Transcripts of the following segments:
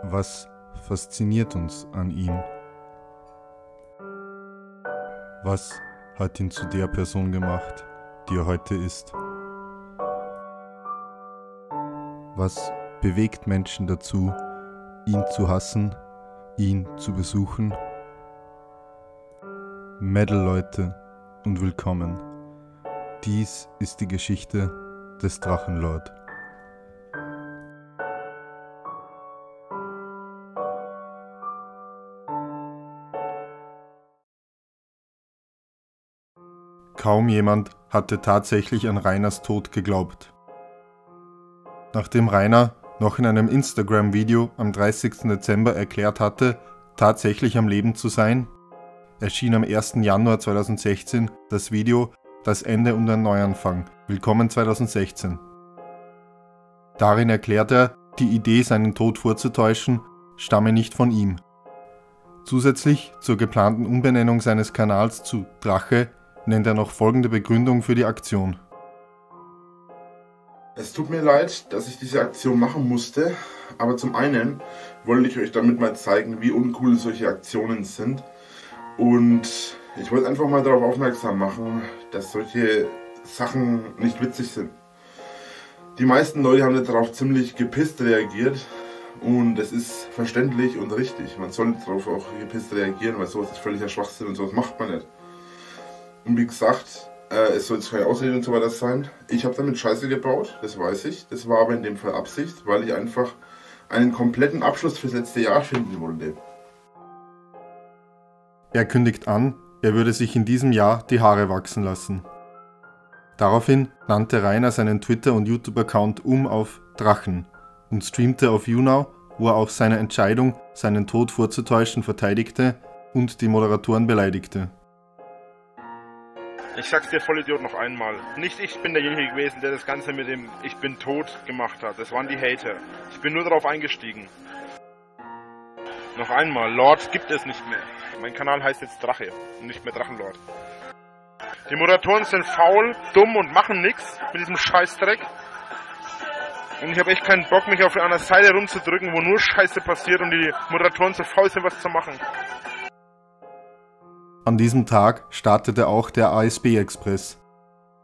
Was fasziniert uns an ihm? Was hat ihn zu der Person gemacht, die er heute ist? Was bewegt Menschen dazu, ihn zu hassen, ihn zu besuchen? Metal-Leute und willkommen. Dies ist die Geschichte des Drachenlord. Kaum jemand hatte tatsächlich an Rainers Tod geglaubt. Nachdem Rainer noch in einem Instagram-Video am 30. Dezember erklärt hatte, tatsächlich am Leben zu sein, erschien am 1. Januar 2016 das Video Das Ende und ein Neuanfang. Willkommen 2016. Darin erklärt er, die Idee, seinen Tod vorzutäuschen, stamme nicht von ihm. Zusätzlich zur geplanten Umbenennung seines Kanals zu Drache nennt er noch folgende Begründung für die Aktion. Es tut mir leid, dass ich diese Aktion machen musste, aber zum einen wollte ich euch damit mal zeigen, wie uncool solche Aktionen sind. Und ich wollte einfach mal darauf aufmerksam machen, dass solche Sachen nicht witzig sind. Die meisten Leute haben darauf ziemlich gepisst reagiert und es ist verständlich und richtig. Man sollte darauf auch gepisst reagieren, weil sowas ist völliger Schwachsinn und sowas macht man nicht. Und wie gesagt, es soll jetzt keine Ausrede und so weiter sein. Ich habe damit Scheiße gebaut, das weiß ich. Das war aber in dem Fall Absicht, weil ich einfach einen kompletten Abschluss fürs letzte Jahr finden wollte. Er kündigt an, er würde sich in diesem Jahr die Haare wachsen lassen. Daraufhin nannte Rainer seinen Twitter- und YouTube-Account auf Drachen und streamte auf YouNow, wo er auch seine Entscheidung, seinen Tod vorzutäuschen, verteidigte und die Moderatoren beleidigte. Ich sag's dir, Vollidiot, noch einmal. Nicht ich bin derjenige gewesen, der das Ganze mit dem Ich bin tot gemacht hat. Das waren die Hater. Ich bin nur darauf eingestiegen. Noch einmal, Lord gibt es nicht mehr. Mein Kanal heißt jetzt Drache und nicht mehr Drachenlord. Die Moderatoren sind faul, dumm und machen nichts mit diesem Scheißdreck. Und ich habe echt keinen Bock, mich auf einer Seite rumzudrücken, wo nur Scheiße passiert und die Moderatoren zu faul sind, was zu machen. An diesem Tag startete auch der ASB-Express.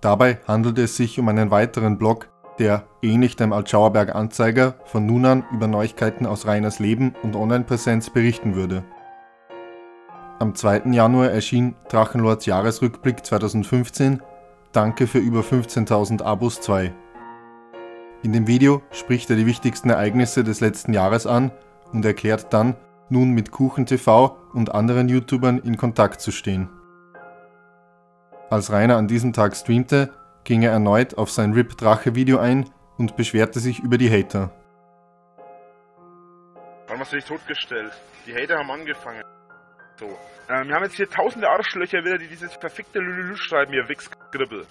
Dabei handelte es sich um einen weiteren Blog, der, ähnlich dem Altschauerberg Anzeiger, von nun an über Neuigkeiten aus Rainers Leben und Online-Präsenz berichten würde. Am 2. Januar erschien Drachenlords Jahresrückblick 2015, Danke für über 15.000 Abos 2. In dem Video spricht er die wichtigsten Ereignisse des letzten Jahres an und erklärt dann, nun mit KuchenTV und anderen YouTubern in Kontakt zu stehen. Als Rainer an diesem Tag streamte, ging er erneut auf sein RIP-Drache-Video ein und beschwerte sich über die Hater. Warum hast du dich totgestellt? Die Hater haben angefangen. So. Wir haben jetzt hier tausende Arschlöcher wieder, die dieses verfickte Lülülü schreiben, ihr Wichskribbel.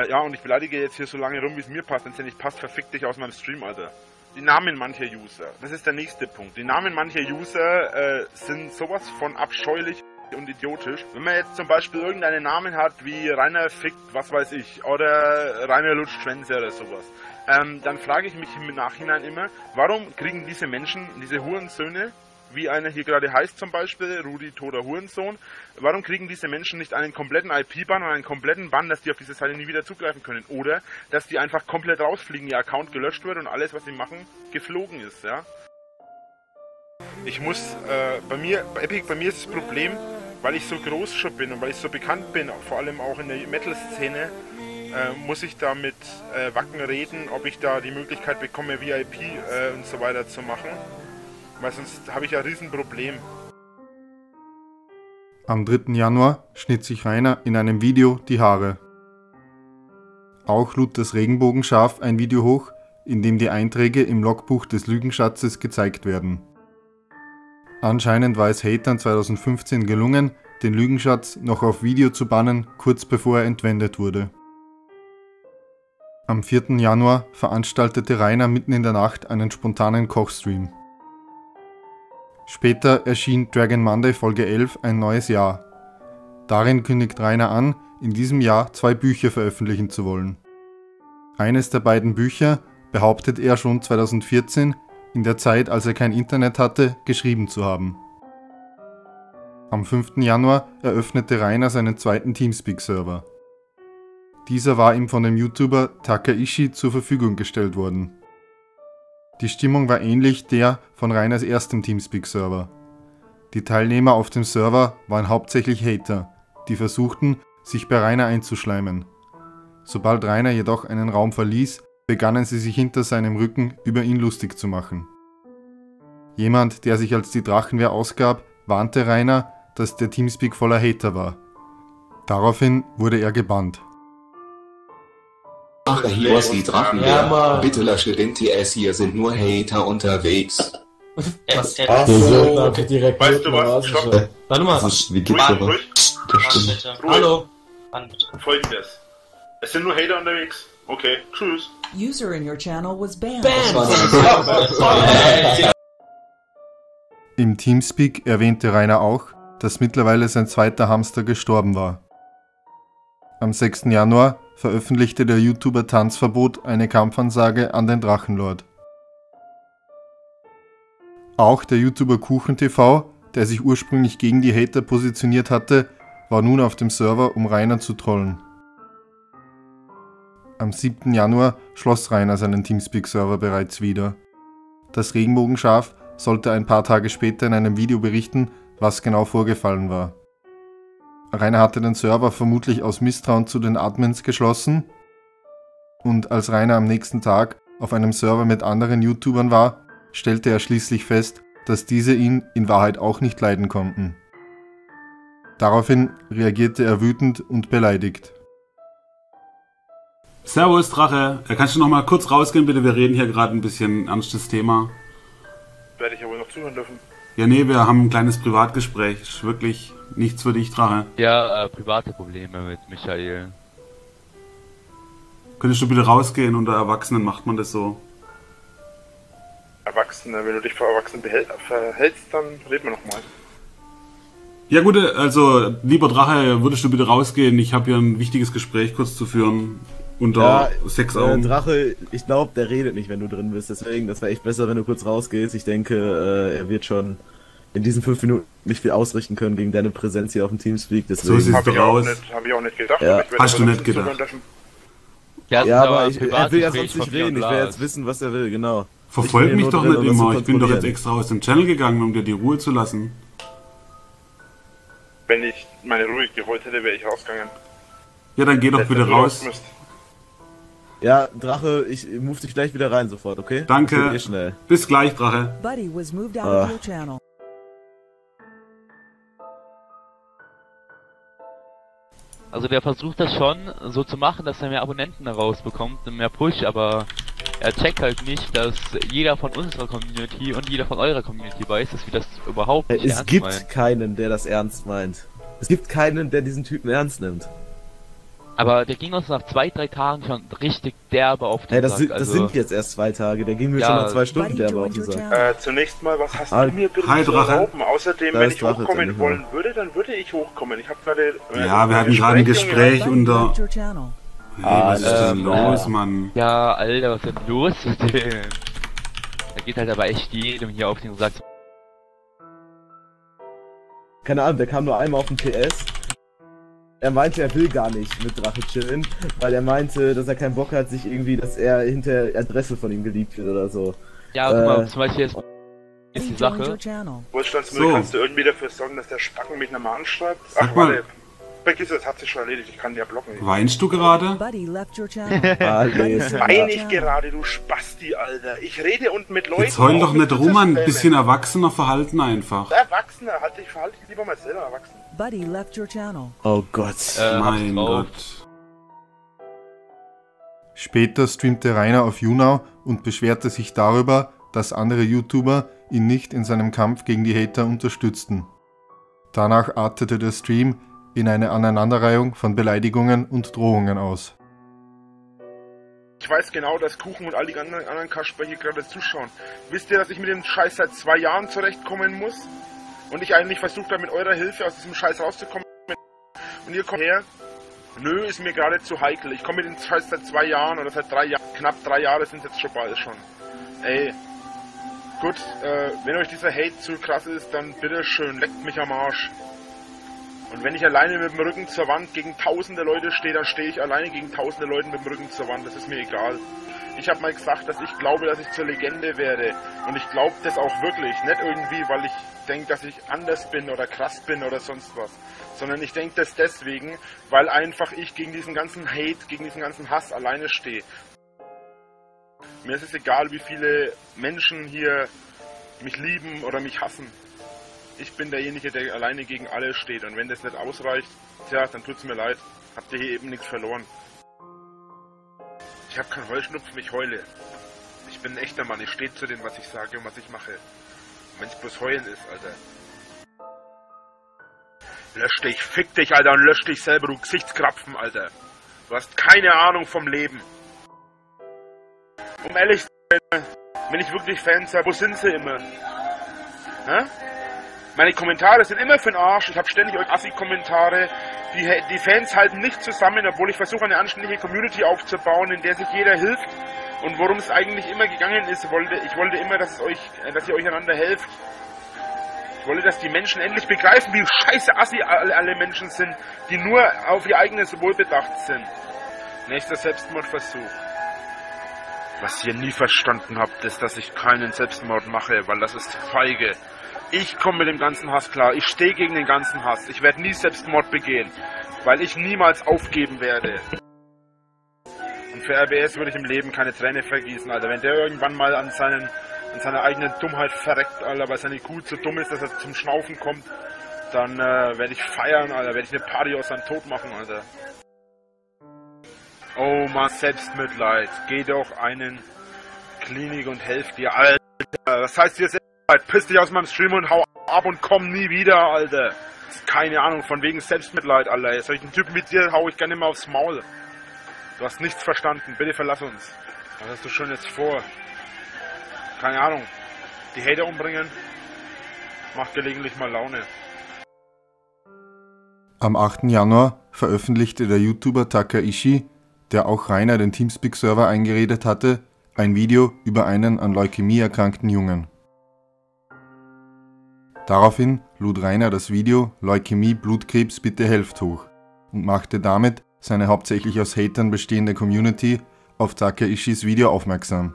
Ja, und ich beleidige jetzt hier so lange rum, wie es mir passt. Wenn es dir nicht passt, verfick dich aus meinem Stream, Alter. Die Namen mancher User, das ist der nächste Punkt. Die Namen mancher User sind sowas von abscheulich und idiotisch. Wenn man jetzt zum Beispiel irgendeinen Namen hat wie Rainer fickt, was weiß ich, oder Rainer lutscht Schwänze oder sowas, dann frage ich mich im Nachhinein immer, warum kriegen diese Menschen, diese Hurensöhne, wie einer hier gerade heißt zum Beispiel, Rudi Toder Hurensohn, warum kriegen diese Menschen nicht einen kompletten IP-Bann und einen kompletten Bann, dass die auf diese Seite nie wieder zugreifen können? Oder, dass die einfach komplett rausfliegen, ihr Account gelöscht wird und alles, was sie machen, geflogen ist, ja? Ich muss, bei mir ist das Problem, weil ich so groß schon bin und weil ich so bekannt bin, vor allem auch in der Metal-Szene, muss ich da mit Wacken reden, ob ich da die Möglichkeit bekomme, VIP und so weiter zu machen. Weil sonst habe ich ja ein Riesenproblem. Am 3. Januar schnitt sich Rainer in einem Video die Haare. Auch lud das Regenbogenschaf ein Video hoch, in dem die Einträge im Logbuch des Lügenschatzes gezeigt werden. Anscheinend war es Hatern 2015 gelungen, den Lügenschatz noch auf Video zu bannen, kurz bevor er entwendet wurde. Am 4. Januar veranstaltete Rainer mitten in der Nacht einen spontanen Kochstream. Später erschien Dragon Monday Folge 11 ein neues Jahr. Darin kündigt Rainer an, in diesem Jahr 2 Bücher veröffentlichen zu wollen. Eines der beiden Bücher, behauptet er schon 2014, in der Zeit, als er kein Internet hatte, geschrieben zu haben. Am 5. Januar eröffnete Rainer seinen zweiten Teamspeak-Server. Dieser war ihm von dem YouTuber Takaishi zur Verfügung gestellt worden. Die Stimmung war ähnlich der von Rainers erstem Teamspeak-Server. Die Teilnehmer auf dem Server waren hauptsächlich Hater, die versuchten, sich bei Rainer einzuschleimen. Sobald Rainer jedoch einen Raum verließ, begannen sie sich hinter seinem Rücken über ihn lustig zu machen. Jemand, der sich als die Drachenwehr ausgab, warnte Rainer, dass der Teamspeak voller Hater war. Daraufhin wurde er gebannt. Ach, hier ist die Drachenwehr. Ja, bitte lösche den TS, hier sind nur Hater unterwegs. Ach so, okay, direkt. Weißt du was? Stopp. Warte mal. Wie geht's Ruhig, sowas? ruhig. Das stimmt. Hallo. Folgendes. Es sind nur Hater unterwegs. Okay, tschüss. User in your channel was banned. Im Teamspeak erwähnte Rainer auch, dass mittlerweile sein zweiter Hamster gestorben war. Am 6. Januar veröffentlichte der YouTuber Tanzverbot eine Kampfansage an den Drachenlord. Auch der YouTuber KuchenTV, der sich ursprünglich gegen die Hater positioniert hatte, war nun auf dem Server, um Rainer zu trollen. Am 7. Januar schloss Rainer seinen Teamspeak-Server bereits wieder. Das Regenbogenschaf sollte ein paar Tage später in einem Video berichten, was genau vorgefallen war. Rainer hatte den Server vermutlich aus Misstrauen zu den Admins geschlossen, und als Rainer am nächsten Tag auf einem Server mit anderen YouTubern war, stellte er schließlich fest, dass diese ihn in Wahrheit auch nicht leiden konnten. Daraufhin reagierte er wütend und beleidigt. Servus Drache, kannst du noch mal kurz rausgehen bitte, wir reden hier gerade ein bisschen ernstes Thema. Werde ich ja wohl noch zuhören dürfen. Ja nee, wir haben ein kleines Privatgespräch, ist wirklich nichts für dich Drache. Ja, private Probleme mit Michael. Könntest du bitte rausgehen, unter Erwachsenen macht man das so. Erwachsene, wenn du dich vor Erwachsenen verhältst, dann reden wir nochmal. Ja gut, also lieber Drache, würdest du bitte rausgehen, ich habe hier ein wichtiges Gespräch kurz zu führen. Unter 6 Augen. Drache, ich glaube, der redet nicht, wenn du drin bist, deswegen, das wäre echt besser, wenn du kurz rausgehst. Ich denke, er wird schon in diesen 5 Minuten nicht viel ausrichten können gegen deine Präsenz hier auf dem Teamspeak, deswegen. So siehst du raus. Hab ich auch nicht gedacht. Ja. Hast du nicht gedacht. Ja, aber er will ja sonst nicht reden, ich will jetzt wissen, was er will, genau. Verfolg mich doch nicht immer, ich bin doch jetzt extra aus dem Channel gegangen, um dir die Ruhe zu lassen. Wenn ich meine Ruhe gewollt hätte, wäre ich rausgegangen. Ja, dann geh doch bitte raus. Ja, Drache, ich move dich gleich wieder rein sofort, okay? Danke. Schnell. Bis gleich, Drache. Buddy was moved out of your channel. Also der versucht das schon so zu machen, dass er mehr Abonnenten herausbekommt und mehr Push, aber er checkt halt nicht, dass jeder von unserer Community und jeder von eurer Community weiß, dass wir das überhaupt nicht ernst meinen. Es gibt keinen, der das ernst meint. Es gibt keinen, der diesen Typen ernst nimmt. Aber der ging uns nach 2-3 Tagen schon richtig derbe auf den Sack. Das sind jetzt erst 2 Tage, der ging mir schon nach 2 Stunden derbe auf den Sack. Zunächst mal, was hast du mir bitte zu erlauben? Außerdem, wenn ich hochkommen wollen würde, dann würde ich hochkommen. Ich habe gerade... ja, wir hatten gerade ein Gespräch unter... Hey, was ist denn los, Mann? Ja, Alter, was ist denn los mit dem? Da geht halt aber echt jedem hier auf den Sack. Keine Ahnung, der kam nur einmal auf den TS. Er meinte, er will gar nicht mit Drache chillen, weil er meinte, dass er keinen Bock hat, sich irgendwie, dass er hinter Adresse von ihm geleakt wird oder so. Ja, guck mal, zum Beispiel jetzt ist die Sache. Wohlstandsmüll, kannst du irgendwie dafür sorgen, dass der Spacken mich nochmal anschreibt? Ach, warte. Vergiss es, hat sich schon erledigt, ich kann ja blocken. Weinst du gerade? Wein ich gerade, du Spasti, Alter. Ich rede und mit Leuten... Jetzt heul doch nicht rum, ein bisschen erwachsener verhalten einfach. Erwachsener, verhalte dich lieber mal selber erwachsen. Buddy left your channel. Oh Gott. Mein Gott. Später streamte Rainer auf YouNow und beschwerte sich darüber, dass andere YouTuber ihn nicht in seinem Kampf gegen die Hater unterstützten. Danach artete der Stream in eine Aneinanderreihung von Beleidigungen und Drohungen aus. Ich weiß genau, dass Kuchen und all die anderen Kasper hier gerade zuschauen. Wisst ihr, dass ich mit dem Scheiß seit 2 Jahren zurechtkommen muss? Und ich eigentlich versucht habe, mit eurer Hilfe aus diesem Scheiß rauszukommen. Und ihr kommt her. Nö, ist mir gerade zu heikel. Ich komme mit dem Scheiß seit 2 Jahren oder seit 3 Jahren. Knapp 3 Jahre sind jetzt schon bald schon. Ey. Gut, wenn euch dieser Hate zu krass ist, dann bitteschön, leckt mich am Arsch. Und wenn ich alleine mit dem Rücken zur Wand gegen tausende Leute stehe, dann stehe ich alleine gegen tausende Leute mit dem Rücken zur Wand. Das ist mir egal. Ich habe mal gesagt, dass ich glaube, dass ich zur Legende werde. Und ich glaube das auch wirklich. Nicht irgendwie, weil ich denke, dass ich anders bin oder krass bin oder sonst was. Sondern ich denke das deswegen, weil einfach ich gegen diesen ganzen Hate, gegen diesen ganzen Hass alleine stehe. Mir ist es egal, wie viele Menschen hier mich lieben oder mich hassen. Ich bin derjenige, der alleine gegen alle steht. Und wenn das nicht ausreicht, tja, dann tut's mir leid. Habt ihr hier eben nichts verloren. Ich habe keinen Heuschnupfen, ich heule. Ich bin ein echter Mann, ich stehe zu dem, was ich sage und was ich mache. Wenn es bloß heulen ist, Alter. Lösch dich, fick dich, Alter, und lösch dich selber, du Gesichtskrapfen, Alter. Du hast keine Ahnung vom Leben. Um ehrlich zu sein, wenn ich wirklich Fans habe, wo sind sie immer? Hä? Meine Kommentare sind immer für den Arsch, ich habe ständig Assi-Kommentare. Die Fans halten nicht zusammen, obwohl ich versuche, eine anständige Community aufzubauen, in der sich jeder hilft. Und worum es eigentlich immer gegangen ist, ich wollte immer, dass ihr euch einander helft. Ich wollte, dass die Menschen endlich begreifen, wie scheiße Assi alle Menschen sind, die nur auf ihr eigenes Wohl bedacht sind. Nächster Selbstmordversuch. Was ihr nie verstanden habt, ist, dass ich keinen Selbstmord mache, weil das ist feige. Ich komme mit dem ganzen Hass klar. Ich stehe gegen den ganzen Hass. Ich werde nie Selbstmord begehen, weil ich niemals aufgeben werde. Und für RBS würde ich im Leben keine Träne vergießen, Alter. Wenn der irgendwann mal an seiner eigenen Dummheit verreckt, Alter, weil seine Kuh zu dumm ist, dass er zum Schnaufen kommt, dann werde ich feiern, Alter. Werde ich eine Party aus seinem Tod machen, Alter. Oh Mann, Selbstmitleid. Geh doch einen Klinik und helf dir, Alter. Was heißt dir Selbstmitleid? Piss dich aus meinem Stream und hau ab und komm nie wieder, Alter. Keine Ahnung, von wegen Selbstmitleid, Alter. Solchen Typen wie dir hau ich gerne mal aufs Maul. Du hast nichts verstanden, bitte verlass uns. Was hast du schon jetzt vor? Keine Ahnung. Die Hater umbringen? Macht gelegentlich mal Laune. Am 8. Januar veröffentlichte der YouTuber Takaishi, der auch Rainer den Teamspeak-Server eingeredet hatte, ein Video über einen an Leukämie erkrankten Jungen. Daraufhin lud Rainer das Video Leukämie Blutkrebs bitte helft hoch und machte damit seine hauptsächlich aus Hatern bestehende Community auf Takaishis Video aufmerksam.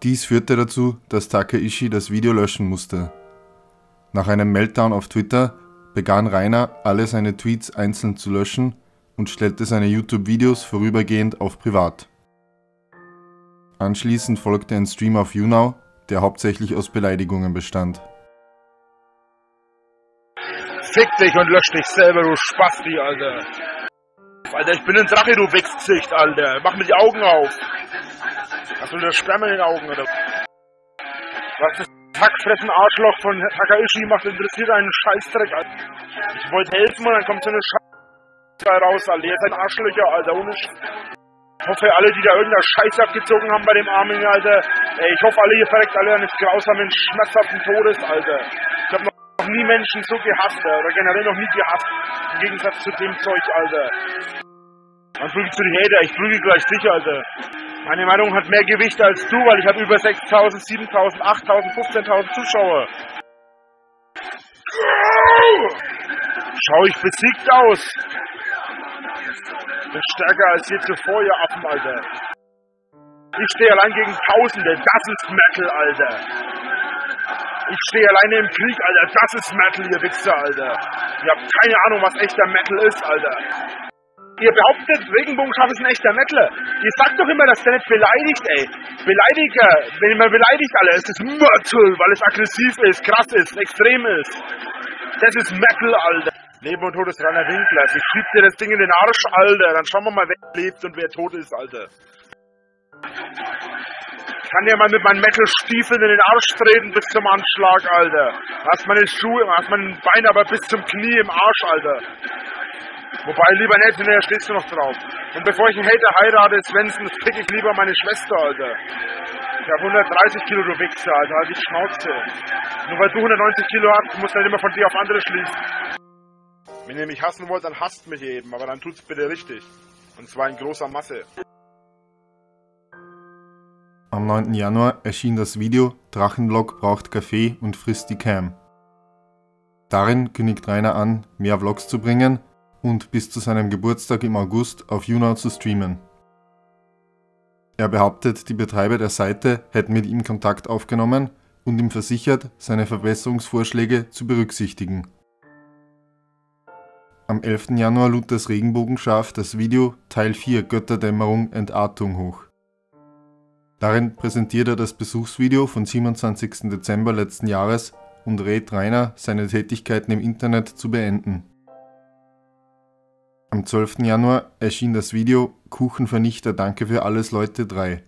Dies führte dazu, dass Takaishi das Video löschen musste. Nach einem Meltdown auf Twitter begann Rainer, alle seine Tweets einzeln zu löschen und stellte seine YouTube-Videos vorübergehend auf privat. Anschließend folgte ein Stream auf YouNow, der hauptsächlich aus Beleidigungen bestand. Fick dich und lösch dich selber, du Spasti, Alter. Alter, ich bin ein Drache, du Wichsgesicht, Alter. Mach mir die Augen auf. Hast du das Sperma in den Augen, oder? Was das Hackfressen Arschloch von Takaishi macht, interessiert einen Scheißdreck, Alter. Ich wollte helfen und dann kommt so eine Scheiße raus, Alter. Ihr seid Arschlöcher, Alter, ohne Ich hoffe, alle, die da irgendeine Scheiße abgezogen haben bei dem Armen, Alter. Ey, ich hoffe, alle, ihr verreckt alle eines grausamen, schmerzhaften Todes, Alter. Ich hab noch nie Menschen so gehasst, oder generell noch nie gehasst. Im Gegensatz zu dem Zeug, Alter. Man prügelt zu die Hater, ich prügel gleich dich, Alter. Meine Meinung hat mehr Gewicht als du, weil ich habe über 6.000, 7.000, 8.000, 15.000 Zuschauer. Schau ich besiegt aus. Ich bin stärker als je zuvor, ihr Affen, Alter. Ich stehe allein gegen Tausende, das ist Metal, Alter. Ich stehe alleine im Krieg, Alter, das ist Metal, ihr Wichser, Alter. Ihr habt keine Ahnung, was echter Metal ist, Alter. Ihr behauptet, Regenbogenschaf ist ein echter Mettler. Ihr sagt doch immer, dass der nicht beleidigt, ey. Beleidiger, wenn man beleidigt, Alter, es ist Metal, weil es aggressiv ist, krass ist, extrem ist. Das ist Metal, Alter. Leben und Tod ist reiner Winkler. Ich schieb dir das Ding in den Arsch, Alter. Dann schauen wir mal, wer lebt und wer tot ist, Alter. Ich kann dir mal mit meinen Metal-Stiefeln in den Arsch treten bis zum Anschlag, Alter. Hast meine Schuhe, hast mein Bein aber bis zum Knie im Arsch, Alter. Wobei, lieber nicht, hinterher stehst du noch drauf. Und bevor ich einen Hater heirate, Svensson, fick ich lieber meine Schwester, Alter. Ich hab 130 Kilo, du Wichser, Alter, halt die Schnauze. Nur weil du 190 Kilo hast, musst du nicht immer von dir auf andere schließen. Wenn ihr mich hassen wollt, dann hasst mich eben, aber dann tut's bitte richtig. Und zwar in großer Masse. Am 9. Januar erschien das Video Drachenlord braucht Kaffee und frisst die Cam. Darin kündigt Rainer an, mehr Vlogs zu bringen und bis zu seinem Geburtstag im August auf YouNow zu streamen. Er behauptet, die Betreiber der Seite hätten mit ihm Kontakt aufgenommen und ihm versichert, seine Verbesserungsvorschläge zu berücksichtigen. Am 11. Januar lud das Regenbogenschaf das Video Teil 4 Götterdämmerung Entartung hoch. Darin präsentiert er das Besuchsvideo von 27. Dezember letzten Jahres und rät Rainer, seine Tätigkeiten im Internet zu beenden. Am 12. Januar erschien das Video Kuchenvernichter Danke für alles Leute 3.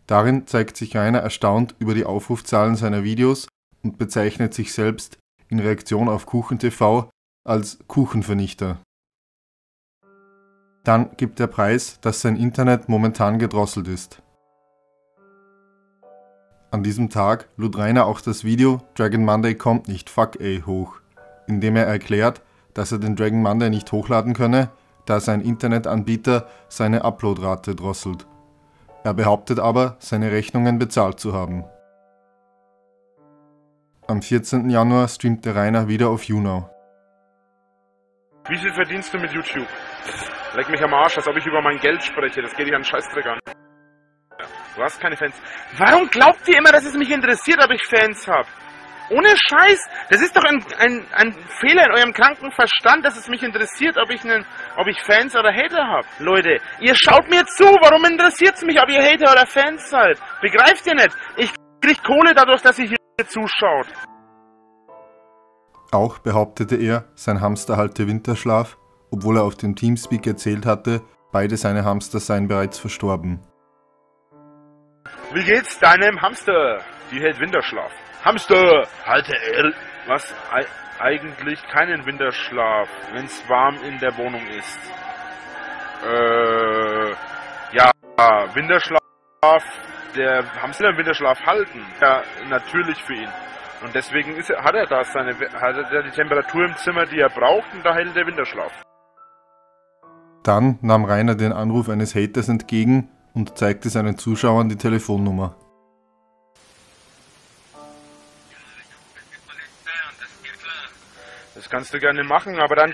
Darin zeigt sich Rainer erstaunt über die Aufrufzahlen seiner Videos und bezeichnet sich selbst in Reaktion auf KuchenTV als Kuchenvernichter. Dann gibt er preis, dass sein Internet momentan gedrosselt ist. An diesem Tag lud Rainer auch das Video Dragon Monday kommt nicht, fuck ey hoch, in dem er erklärt, dass er den Dragon Monday nicht hochladen könne, da sein Internetanbieter seine Uploadrate drosselt. Er behauptet aber, seine Rechnungen bezahlt zu haben. Am 14. Januar streamte Rainer wieder auf YouNow. Wie viel verdienst du mit YouTube? Leck mich am Arsch, als ob ich über mein Geld spreche. Das geht dich an den Scheißdreck an. Du hast keine Fans. Warum glaubt ihr immer, dass es mich interessiert, ob ich Fans habe? Ohne Scheiß. Das ist doch ein Fehler in eurem kranken Verstand, dass es mich interessiert, ob ich Fans oder Hater habe. Leute, ihr schaut mir zu. Warum interessiert es mich, ob ihr Hater oder Fans seid? Begreift ihr nicht? Ich krieg Kohle dadurch, dass ihr hier zuschaut. Auch behauptete er, sein Hamster halte Winterschlaf, obwohl er auf dem Teamspeak erzählt hatte, beide seine Hamster seien bereits verstorben. Wie geht's deinem Hamster? Die hält Winterschlaf. Hamster, halte was? Eigentlich keinen Winterschlaf, wenn's warm in der Wohnung ist. Ja, Winterschlaf, der Hamster im Winterschlaf halten. Ja, natürlich für ihn. Und deswegen hat er die Temperatur im Zimmer, die er braucht, und da hält der Winterschlaf. Dann nahm Rainer den Anruf eines Haters entgegen und zeigte seinen Zuschauern die Telefonnummer. Das kannst du gerne machen, aber dann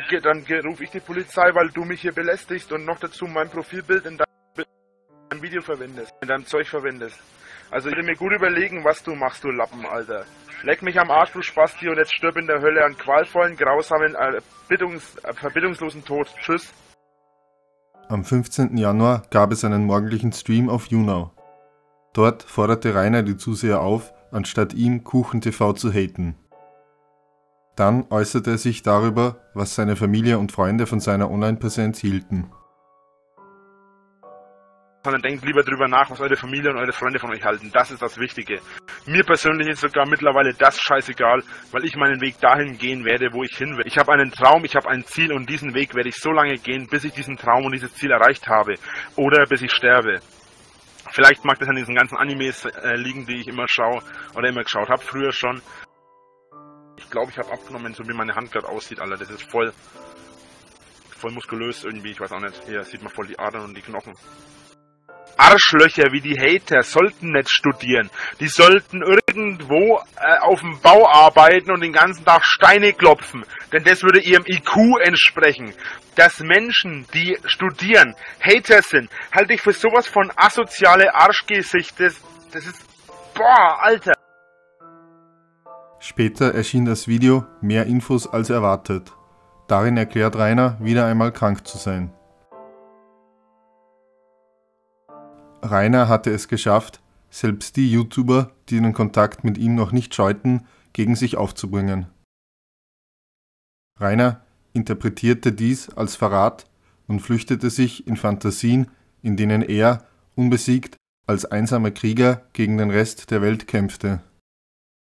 rufe ich die Polizei, weil du mich hier belästigst und noch dazu mein Profilbild in deinem Video verwendest, in deinem Zeug verwendest. Also ich will mir gut überlegen, was du machst, du Lappen, Alter. Leck mich am Arsch, du Spasti, und jetzt stirb in der Hölle an qualvollen, grausamen, verbittungslosen Tod. Tschüss. Am 15. Januar gab es einen morgendlichen Stream auf YouNow. Dort forderte Rainer die Zuseher auf, anstatt ihm KuchenTV zu haten. Dann äußerte er sich darüber, was seine Familie und Freunde von seiner Online-Präsenz hielten. Sondern denkt lieber drüber nach, was eure Familie und eure Freunde von euch halten. Das ist das Wichtige. Mir persönlich ist sogar mittlerweile das scheißegal, weil ich meinen Weg dahin gehen werde, wo ich hin will. Ich habe einen Traum, ich habe ein Ziel, und diesen Weg werde ich so lange gehen, bis ich diesen Traum und dieses Ziel erreicht habe. Oder bis ich sterbe. Vielleicht mag das an diesen ganzen Animes liegen, die ich immer schaue oder immer geschaut habe, früher schon. Ich glaube, ich habe abgenommen, so wie meine Hand gerade aussieht, Alter. Das ist voll muskulös irgendwie, ich weiß auch nicht. Hier sieht man voll die Adern und die Knochen. Arschlöcher wie die Hater sollten nicht studieren. Die sollten irgendwo auf dem Bau arbeiten und den ganzen Tag Steine klopfen. Denn das würde ihrem IQ entsprechen. Dass Menschen, die studieren, Hater sind, halte ich für sowas von asoziale Arschgesicht. Das ist... Boah, Alter. Später erschien das Video Mehr Infos als erwartet. Darin erklärt Rainer, wieder einmal krank zu sein. Rainer hatte es geschafft, selbst die YouTuber, die den Kontakt mit ihm noch nicht scheuten, gegen sich aufzubringen. Rainer interpretierte dies als Verrat und flüchtete sich in Fantasien, in denen er, unbesiegt, als einsamer Krieger gegen den Rest der Welt kämpfte.